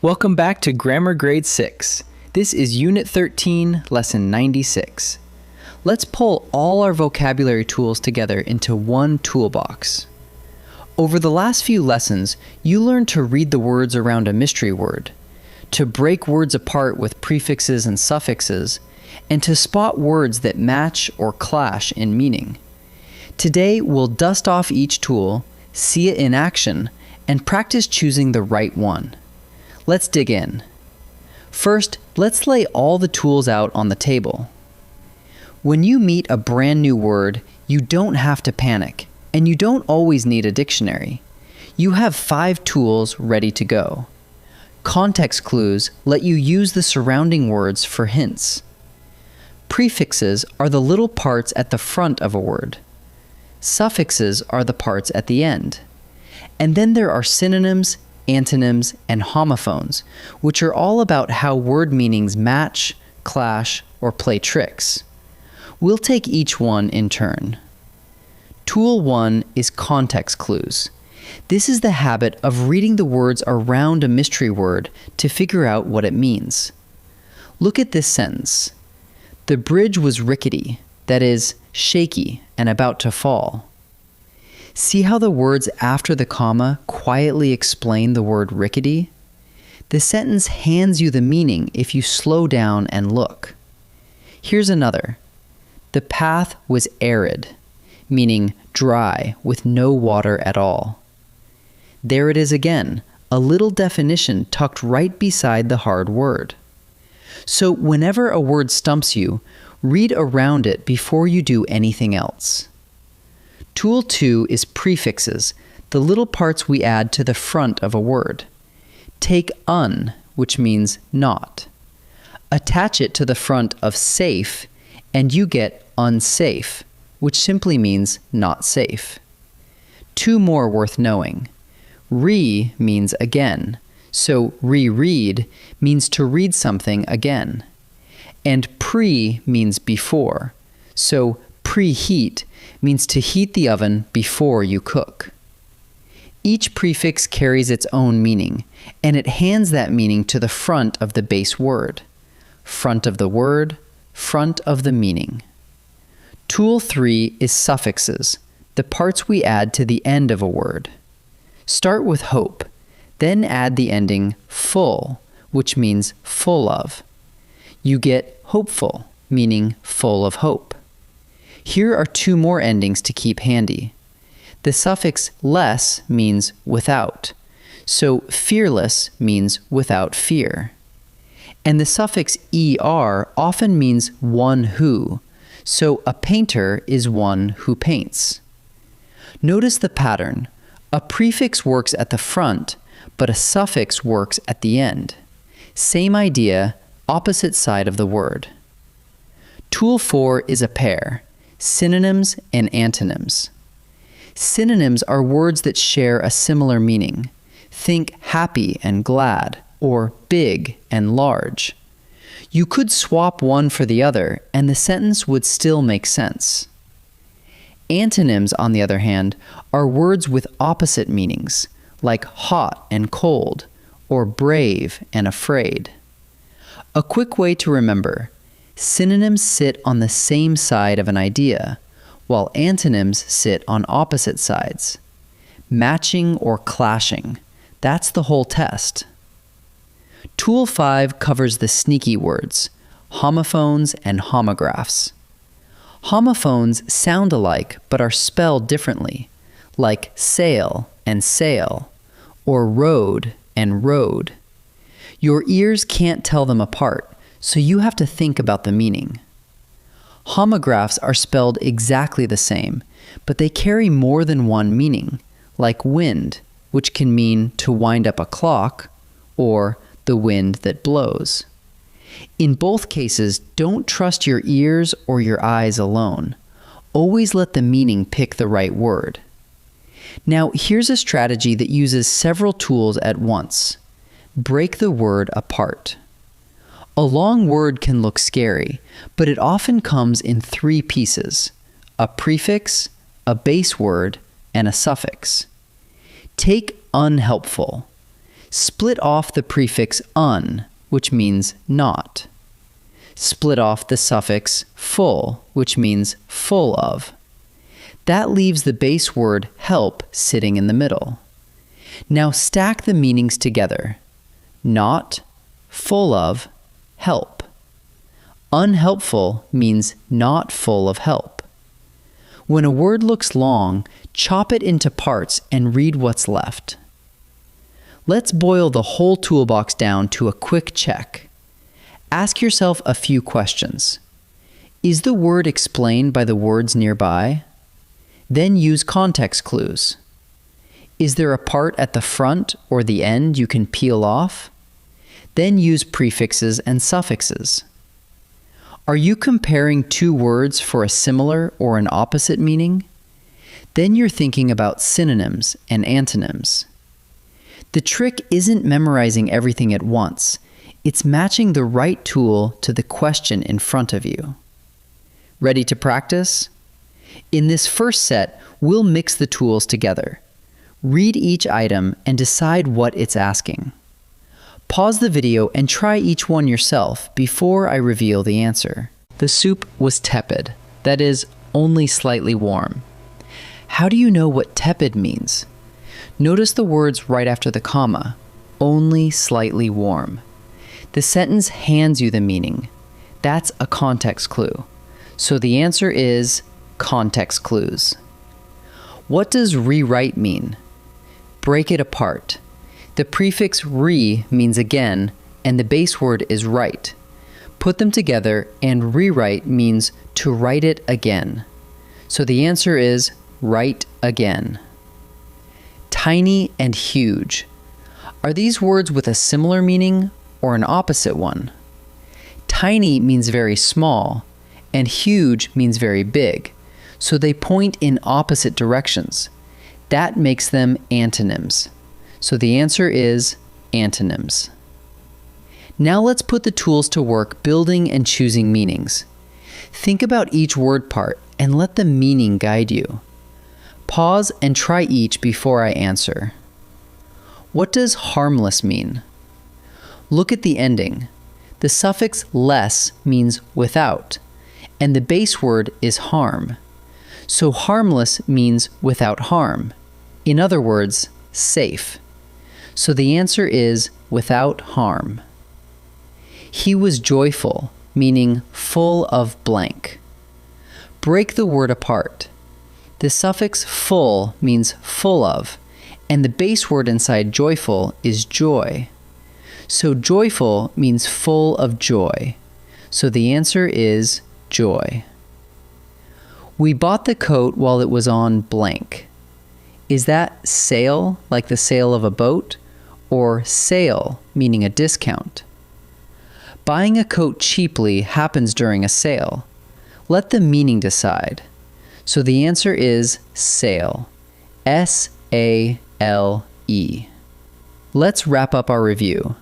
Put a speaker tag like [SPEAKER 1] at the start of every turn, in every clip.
[SPEAKER 1] Welcome back to Grammar Grade 6. This is Unit 13, Lesson 96. Let's pull all our vocabulary tools together into one toolbox. Over the last few lessons, you learned to read the words around a mystery word, to break words apart with prefixes and suffixes, and to spot words that match or clash in meaning. Today, we'll dust off each tool, see it in action, and practice choosing the right one. Let's dig in. First, let's lay all the tools out on the table. When you meet a brand new word, you don't have to panic, and you don't always need a dictionary. You have 5 tools ready to go. Context clues let you use the surrounding words for hints. Prefixes are the little parts at the front of a word. Suffixes are the parts at the end. And then there are synonyms, antonyms, and homophones, which are all about how word meanings match, clash, or play tricks. We'll take each one in turn. Tool 1 is context clues. This is the habit of reading the words around a mystery word to figure out what it means. Look at this sentence. The bridge was rickety, that is, shaky and about to fall. See how the words after the comma quietly explain the word rickety? The sentence hands you the meaning if you slow down and look. Here's another. The path was arid, meaning dry with no water at all. There it is again, a little definition tucked right beside the hard word. So whenever a word stumps you, read around it before you do anything else. Tool 2 is prefixes, the little parts we add to the front of a word. Take un, which means not. Attach it to the front of safe, and you get unsafe, which simply means not safe. 2 more worth knowing. Re means again, so reread means to read something again. And pre means before, so preheat means to heat the oven before you cook. Each prefix carries its own meaning, and it hands that meaning to the front of the base word. Front of the word, front of the meaning. Tool 3 is suffixes, the parts we add to the end of a word. Start with hope, then add the ending full, which means full of. You get hopeful, meaning full of hope. Here are 2 more endings to keep handy. The suffix less means without, so fearless means without fear. And the suffix er often means one who, so a painter is one who paints. Notice the pattern. A prefix works at the front, but a suffix works at the end. Same idea, opposite side of the word. Tool 4 is a pair, synonyms and antonyms. Synonyms are words that share a similar meaning. Think happy and glad, or big and large. You could swap one for the other, and the sentence would still make sense. Antonyms, on the other hand, are words with opposite meanings, like hot and cold, or brave and afraid. A quick way to remember, synonyms sit on the same side of an idea, while antonyms sit on opposite sides. Matching or clashing, that's the whole test. Tool 5 covers the sneaky words, homophones and homographs. Homophones sound alike but are spelled differently, like sail and sail, or road and road. Your ears can't tell them apart, so you have to think about the meaning. Homographs are spelled exactly the same, but they carry more than one meaning, like wind, which can mean to wind up a clock, or the wind that blows. In both cases, don't trust your ears or your eyes alone. Always let the meaning pick the right word. Now, here's a strategy that uses several tools at once. Break the word apart. A long word can look scary, but it often comes in 3 pieces: a prefix, a base word, and a suffix. Take unhelpful. Split off the prefix un, which means not. Split off the suffix full, which means full of. That leaves the base word help sitting in the middle. Now stack the meanings together. Not, full of, help. Unhelpful means not full of help. When a word looks long, chop it into parts and read what's left. Let's boil the whole toolbox down to a quick check. Ask yourself a few questions. Is the word explained by the words nearby? Then use context clues. Is there a part at the front or the end you can peel off? Then use prefixes and suffixes. Are you comparing two words for a similar or an opposite meaning? Then you're thinking about synonyms and antonyms. The trick isn't memorizing everything at once. It's matching the right tool to the question in front of you. Ready to practice? In this first set, we'll mix the tools together. Read each item and decide what it's asking. Pause the video and try each one yourself before I reveal the answer. The soup was tepid, that is, only slightly warm. How do you know what tepid means? Notice the words right after the comma, only slightly warm. The sentence hands you the meaning. That's a context clue. So the answer is context clues. What does rewrite mean? Break it apart. The prefix re means again, and the base word is write. Put them together, and rewrite means to write it again. So the answer is write again. Tiny and huge. Are these words with a similar meaning or an opposite one? Tiny means very small, and huge means very big, so they point in opposite directions. That makes them antonyms. So the answer is antonyms. Now let's put the tools to work building and choosing meanings. Think about each word part and let the meaning guide you. Pause and try each before I answer. What does harmless mean? Look at the ending. The suffix less means without, and the base word is harm. So harmless means without harm. In other words, safe. So the answer is without harm. He was joyful, meaning full of blank. Break the word apart. The suffix full means full of, and the base word inside joyful is joy. So joyful means full of joy. So the answer is joy. We bought the coat while it was on blank. Is that sale, like the sale of a boat, or sale, meaning a discount? Buying a coat cheaply happens during a sale. Let the meaning decide. So the answer is sale. S-A-L-E. Let's wrap up our review.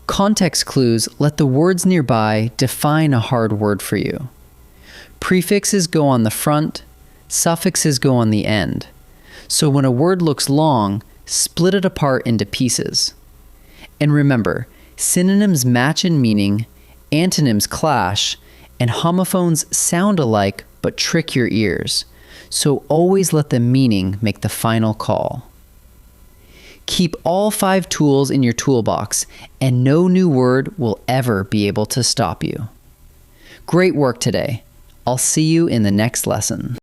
[SPEAKER 1] Context clues let the words nearby define a hard word for you. Prefixes go on the front, suffixes go on the end. So when a word looks long, split it apart into pieces. And remember, synonyms match in meaning, antonyms clash, and homophones sound alike but trick your ears. So always let the meaning make the final call. Keep all 5 tools in your toolbox, and no new word will ever be able to stop you. Great work today. I'll see you in the next lesson.